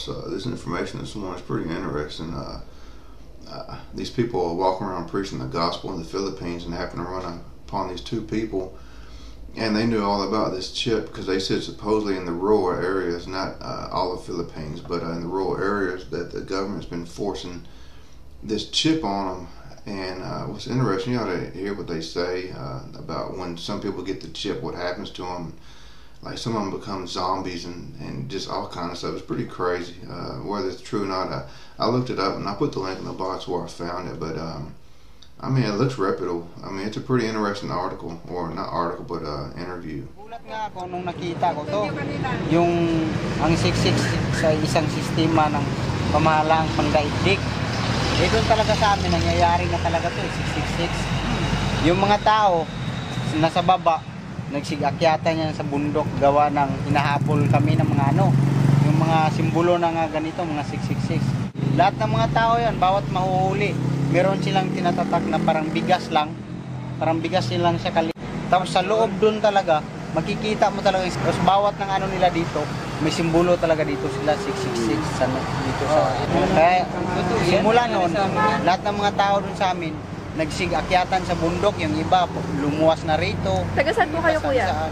across this information this morning. It's pretty interesting. These people are walking around preaching the gospel in the Philippines and happen to run upon these two people, and they knew all about this chip because they said supposedly in the rural areas, not all of Philippines, but in the rural areas, that the government's been forcing this chip on them. And what's interesting, you ought to hear what they say about when some people get the chip, what happens to them. Like some of them become zombies and just all kind of stuff. It's pretty crazy. Whether it's true or not, I looked it up and I put the link in the box where I found it. But I mean, it looks reputable. I mean, it's a pretty interesting article, or not article, but interview. Gulat nga ako nung nakita ko to, yung ang 666 sa isang sistema ng pamahalaang pangdaigdig. Eh doon talaga sa amin, nangyayari na talaga to, 666. Yung mga tao, nasa baba, nagsigakyatan niya sa bundok, gawa ng hinahabol kami ng mga yung mga simbolo na nga ganito, mga 666. Lahat ng mga tao yan, bawat mahuhuli, meron silang tinatatak na parang bigas lang siya tapos sa loob doon talaga, makikita mo talaga, tapos bawat ng nila dito, may simbolo talaga dito sila, 666 dito sa kaya simula noon, lahat ng mga tao doon sa amin nagsigakyatan sa bundok, yung iba lumuwas na rito. Taga saan po kayo, kuya?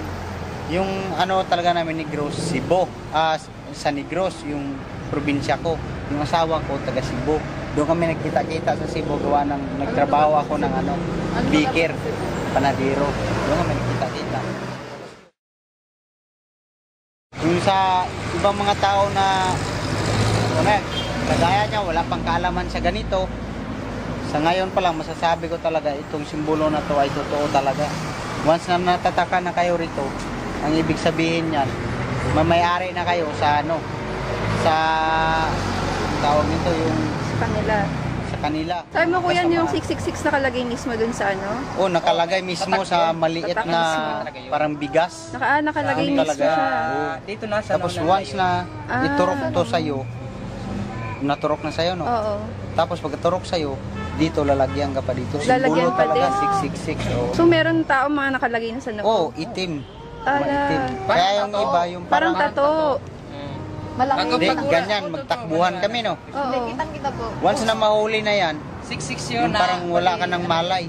Yung talaga namin Negros, Cebu. Sa Negros, yung probinsya ko. Yung asawa ko taga Cebu. Doon kami nagkita-kita sa Cebu, gawa ng nagtrabaho ako ng baker, panadero. Doon kami nagkita-kita. Yung sa ibang mga tao na kagaya niya, wala pang kaalaman sa ganito. Sa ngayon pa lang, masasabi ko talaga itong simbolo na to ay totoo talaga. Once na natataka na kayo rito, ang ibig sabihin niyan, mamayari na kayo sa sa tawag nito, yung sa kanila. Sabi mo, kuya, yung 666 nakalagay mismo dun sa Oo, nakalagay mismo sa maliit na parang bigas. Nakalagay mismo siya. Dito na sa tapos once na iturok to sa'yo, naturok na sa'yo, no? Oo. Tapos pagturok sa'yo, dito lalagyan ka pa dito. Lalagyan pa din. 666. Oh. So meron tao mga nakalagay na sa noo? Oo, itim. Itim. Kaya yung iba, yung parang tato. Malaki. Ganyan, magtakbuhan kami, no? Oo. Kitang-kita po. Once na mahuli na yan, 666 yun yung parang wala ka ng malay.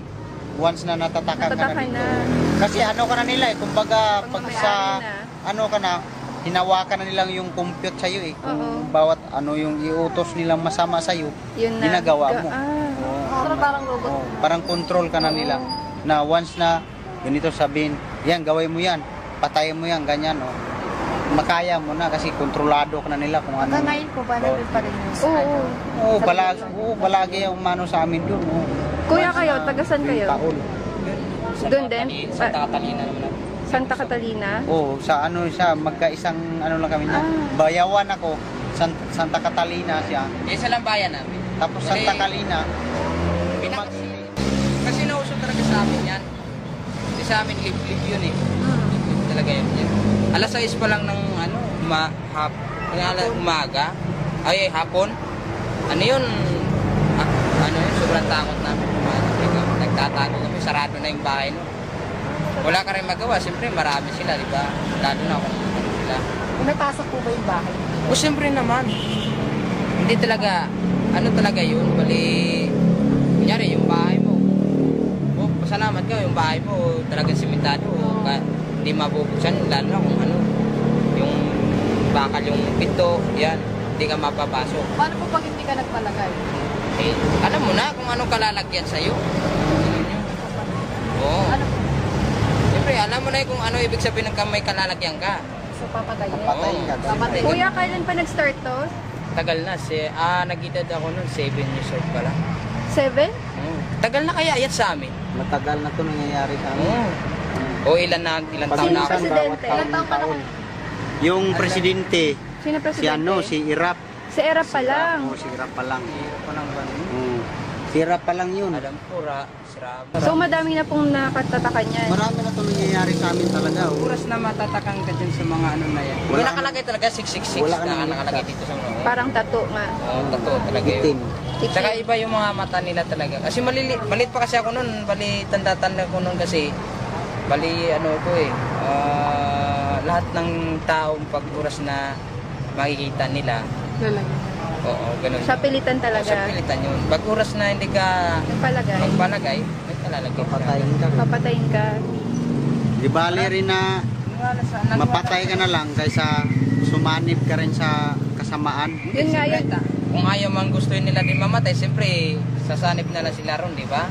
Once na natatakan ka na dito. Kasi ka na nila kumbaga pag sa ka na, hinawakan na nilang yung compute sa'yo eh. Kung bawat yung iutos nilang masama sa'yo, ginagawa mo. Parang robot. Parang control ka na nila. Na once na ganito sabihin, yan, gawin mo yan, patayin mo yan, ganyan. Makaya mo na kasi kontrolado ka na nila kung ano. Hanggang ngayon po ba, nandun pa rin yung palagi yung umano sa amin doon. Kuya kayo, tagasan kayo? Doon din? Santa Catalina naman. Santa Catalina? Oo, sa magkaisang lang kami na. Bayawan ako, Santa Catalina siya. Isa lang bayan namin. Tapos Santa Catalina. Kasi nauso talaga sa amin yan. Kasi sa amin live yun eh. Live talaga yun. Alas 6 pa lang ng umaga, hapon. Ano yun? Sobrang takot namin. Nagtatago kami, sarado na yung bahay no. Wala ka rin magawa, siyempre marami sila, di ba? Lalo na kung sila. May pasok po ba yung bahay? O siyempre naman. Hindi talaga, talaga yun, bali, kunyari yung bahay mo. Pasalamat ka, yung bahay mo talagang simentado. Hindi mabubuksan, lalo na kung yung bakal yung pinto, yan, hindi ka mapapasok. Paano po pag hindi ka nagpalagay? Alam mo na kung anong kalalagyan sa'yo. Oo. Siyempre, alam mo na kung ano ibig sabihin ng may kalalagyan ka. So, papatayin? Papatayin. Kuya, kailan pa nag-start to? Tagal na. Nag-edad ako nun, 7 years old pa lang. 7? Tagal na kaya yan sa amin. Matagal na to nangyayari sa amin. O ilan taon na ako. Ilan taon pa lang? Yung presidente, Sino presidente? si Irap. Si Irap pa lang? Si Irap pa lang. Si Irap pa lang yun. Alam ko, So madami na pong nakatatakan yan? Marami na ito nangyayari sa amin talaga. Oras na matatakang ka dyan sa mga na yan. Wala nakalagay talaga 666 na nakalagay dito sa mga. Parang tato nga. Oo, tato talaga yun. Saka iba yung mga mata nila talaga. Kasi maliit pa kasi ako nun. Bali, tanda-tanda ko nun kasi. Bali, lahat ng taong pag oras na makikita nila, Lalagyan. Oo, ganun. Sa pilitan Oo, talaga. sa pilitan yun. Pag oras na hindi ka Nagpalagay. magpalagay, may kalalagay siya. Papatayin ka. Papatayin ka. Di bali rin na mapatay ka na lang kaysa sumanib ka rin sa kasamaan. Yun nga yun. Kung ayaw man gusto nila din mamatay, siyempre sasanib na lang sila ron, di ba?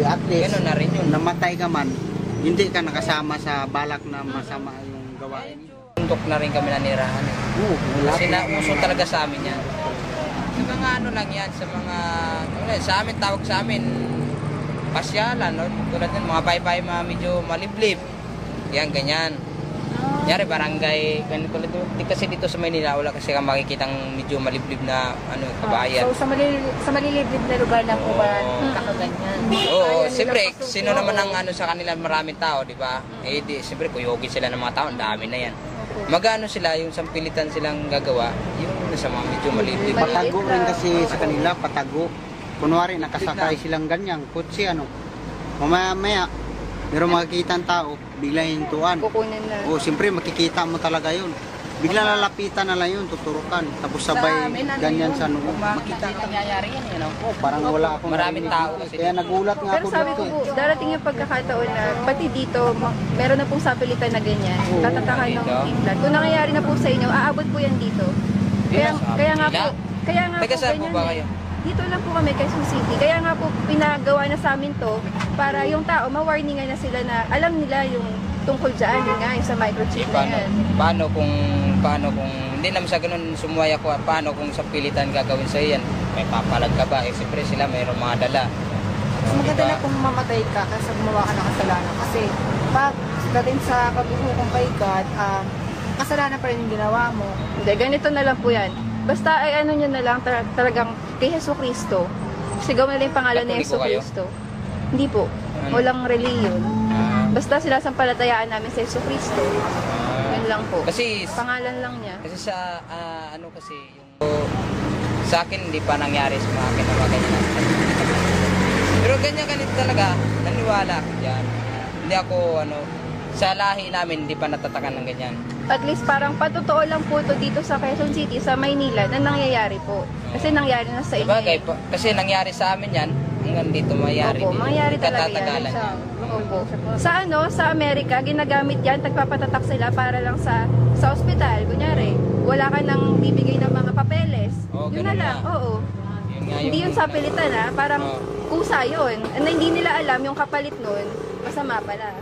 At least, Ganun na rin yun. namatay ka man, hindi ka nakasama sa balak na masama yung gawain. Tundok na rin kami nanirahan. Oo, wala. Kasi nauso talaga sa amin yan. Sa mga ano lang yan, sa mga, sa amin, tawag sa amin, pasyalan, no? Tulad nun, mga baybay mga medyo maliblib. Yan, ganyan. Yari, barangay, ganito tulad doon. Di kasi dito sa Maynila, wala kasi kang makikitang medyo maliblib na ano, kabayan. So, sa maliliblib na lugar lang po ba kakaganyan? Oo, siyempre, sino naman ang ano sa kanila maraming tao, di ba? Eh, di, siyempre, kuyogin sila ng mga tao, ang dami na yan. Magano sila, yung sampilitan silang gagawa, yung sa mga medyo maliblib. Patago rin kasi sa kanila, patago. Kunwari, nakasakay silang ganyang, kutsi ano. Mamaya-maya, pero makikita ang tao, bigla hintuan. Kukunin na. O, siyempre, makikita mo talaga yun. Bigla lalapitan na lang yun, tuturukan. Tapos sabay, ganyan sa noo. Makita ka. Nangyayari yan, you know? Oh, parang wala akong Maraming narinig tao dito. kasi Kaya dito. nagulat nga Pero ako sabi dito. ko po, darating yung pagkakataon na pati dito, meron na pong sapilitan na ganyan. Tatatakan ng dito? implant. Kung nangyayari na po sa inyo, aabot po yan dito. Kaya nga po, Taga saan po ganyan ba eh. kayo? Dito lang po kami, Quezon City. Kaya nga po, pinagawa na sa amin to para yung tao, ma-warningan na sila na alam nila yung tungkol dyan, yun nga, yung sa microchip na yan. Paano kung hindi naman sa ganun sumuway ako, paano kung sa pilitan gagawin sa yan? May papalag ka ba? Eh, siyempre sila mayroong mga dala. Mas maganda na kung mamatay ka kasi gumawa ka ng kasalanan. Kasi pag dating sa paghuhukom kay God, kasalanan pa rin yung ginawa mo. Hindi, ganito na lang po yan. Basta ay ano nyo na lang, talagang kay Jesu Cristo. Sigaw na lang yung pangalan ni Jesu Katoliko kayo? Cristo. Hindi po. Walang reliyon. Basta sinasampalatayaan namin sa Jesu Cristo. Yun lang po. Kasi Pangalan lang niya. kasi sa ano kasi yung sa akin hindi pa nangyari sa mga akin na mga ganyan. Pero ganyan talaga, naniwala ako diyan. Hindi ako sa lahi namin hindi pa natatakan ng ganyan. At least parang patotoo lang po ito dito sa Quezon City, sa Maynila, na nangyayari po. Kasi nangyari na sa inyo. Sabagay, kasi nangyari sa amin yan, hanggang dito mangyari. Opo, mangyari talaga yan. Katatagalan yan. Opo. Sa Amerika, ginagamit yan, tagpapatatak sila para lang sa ospital. Kunyari, wala ka nang bibigay ng mga papeles. Oo, Yun na ganun lang, na. oo. Yun nga Hindi yun sa pilitan parang Oo. kusa yun. Na hindi nila alam yung kapalit nun, masama pala.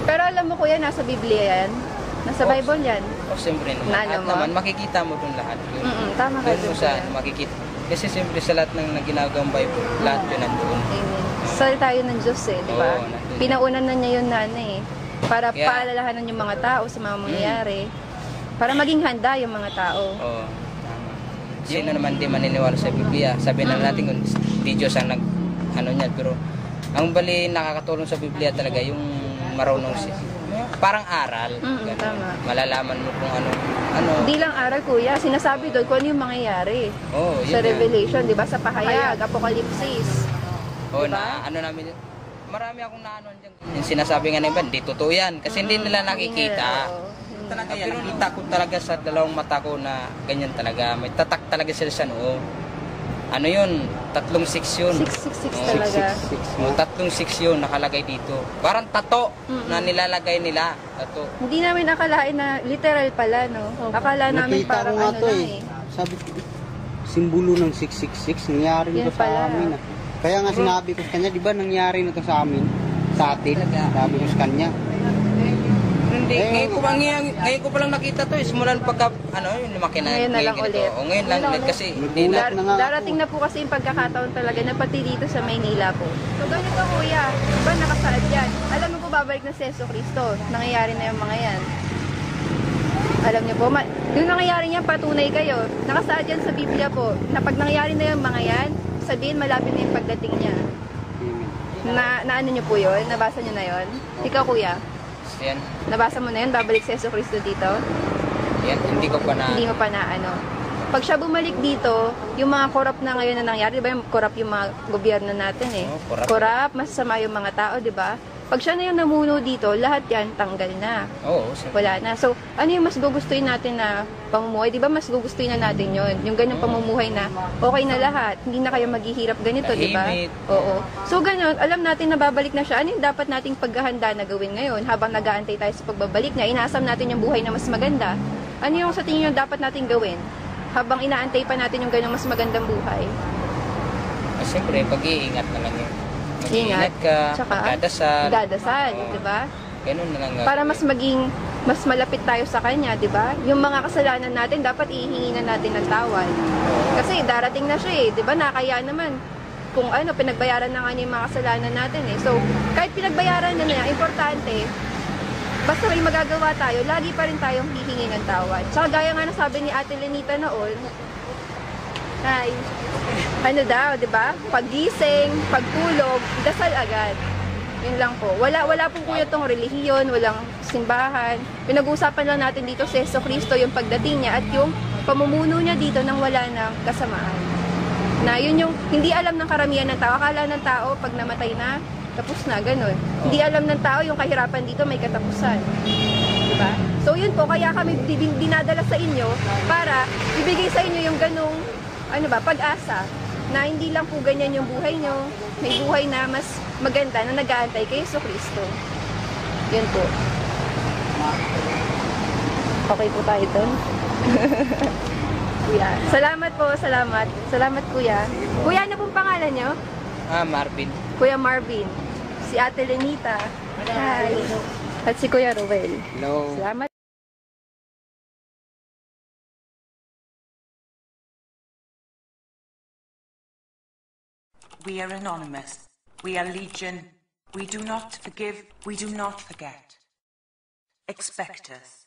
Pero alam mo kuya, nasa Biblia yan. Nasa Bible yan. O siyempre naman. Na, At naman. naman, makikita mo dun lahat. Yun. Tama ka Doon mo dun, sa kuya. makikita. Kasi siyempre sa lahat ng ginagawang Bible, lahat yun nandoon. Amen. Salita yun ng Diyos di ba? Oo, nandun. Pinaunan na niya yun nanay para Kaya- paalalahanan yung mga tao sa mga mangyayari. Para maging handa yung mga tao. Oo. Tama. Sino naman di maniniwala sa Biblia? Sabi na natin kung di Diyos ang niyan. Pero ang bali nakakatulong sa Biblia talaga yung marunong parang aral. Ganun. Tama. Malalaman mo kung ano. Hindi lang aral kuya, sinasabi doon kung ano yung mangyayari. Oo, yun Sa nga. Revelation, di ba? Sa Pahayag, Apokalipsis. Oo, Diba? namin. Marami akong naano dyan. Yung sinasabi nga na iba, hindi totoo yan. Kasi hindi nila nakikita. Oo. Talaga yan. Nakita ko talaga sa dalawang mata ko na ganyan talaga. May tatak talaga sila sa noo. Ano yun? 3-6 yun. 666 Oo, talaga. 3-6 yun nakalagay dito. Parang tato na nilalagay nila. Tato. Hindi namin akalain na literal pala, no? Akala namin Nakita parang ko nga ano to lang eh. Sabi ko, simbolo ng 666, nangyari Yan na to sa pala. amin. Kaya nga sinabi ko sa kanya, di ba nangyari na to sa amin? Sa atin, sabi ko sa kanya. Hindi, ngayon ko pa lang nakita to. Simulan pagka, yung lumaki na. Ngayon na lang ganito. ulit. O ngayon lang ulit kasi hindi na. Nagulat na nga ako. Darating na po kasi yung pagkakataon talaga na pati dito sa Maynila po. So ganito kuya, diba nakasaad yan? Alam mo po babalik na si Jesu Cristo. Nangyayari na yung mga yan. Alam niyo po, yung nangyayari niyan patunay kayo. Nakasaad yan sa Biblia po, na pag nangyayari na yung mga yan, sabihin malapit na yung pagdating niya. Na ano niyo po yun? Nabasa niyo na yun? Ikaw kuya, Yan, nabasa mo na yun? Babalik si Jesu Cristo dito? yan, hindi ko pa na. Hindi mo pa na ano. Pag siya bumalik dito, yung mga corrupt na ngayon na nangyari, di ba yung corrupt yung mga gobyerno natin eh. Oo, corrupt. Corrupt, masasama yung mga tao, di ba? pag siya na yung namuno dito, lahat yan tanggal na. Oo, Wala na. So, ano yung mas gugustuhin natin na pamumuhay? Di ba mas gugustuhin na natin yon, yung ganyang pamumuhay na okay na lahat, hindi na kayo maghihirap ganito, di ba? Tahimik. Oo. So, ganun, alam natin na babalik na siya. Ano yung dapat nating paghahanda na gawin ngayon habang nag-aantay tayo sa pagbabalik niya? Inaasam natin yung buhay na mas maganda. Ano yung sa tingin nyo dapat nating gawin habang inaantay pa natin yung ganyang mas magandang buhay? Siyempre, pag-iingat na lang yun. Ingat. Mag-iingat ka, Tsaka, magdadasal. Dadasal, Oo. di ba? Ganun na lang. Para mas maging mas malapit tayo sa kanya, 'di ba? Yung mga kasalanan natin dapat ihingi na natin ng tawad. Kasi darating na siya 'di ba? Nakaya naman kung ano pinagbayaran na nga niya yung mga kasalanan natin eh. So, kahit pinagbayaran niya na, importante basta may magagawa tayo, lagi pa rin tayong hihingi ng tawad. Tsaka gaya nga na sabi ni Ate Lenita noon, ay, ano daw, 'di ba? Paggising, pagtulog, dasal agad. Yun lang po. Wala po po itong relihiyon, walang simbahan. Pinag-uusapan lang natin dito si Jesucristo, yung pagdating niya at yung pamumuno niya dito nang wala ng kasamaan. Na yun yung hindi alam ng karamihan ng tao. Akala ng tao pag namatay na, tapos na, ganun. Hindi alam ng tao yung kahirapan dito may katapusan. Diba? So yun po, kaya kami dinadala sa inyo para ibigay sa inyo yung ganung pag-asa na hindi lang po ganyan yung buhay nyo, may buhay na mas maganda na nag-aantay kay Jesucristo. Yun po. Okay po tayo doon. Kuya. Salamat po, salamat. Salamat, Kuya. Kuya, ano pong pangalan nyo? Marvin. Kuya Marvin. Si Ate Lenita. Hi. At si Kuya Rowel. Hello. Salamat. We are anonymous. We are legion. We do not forgive. We do not forget. Expect us.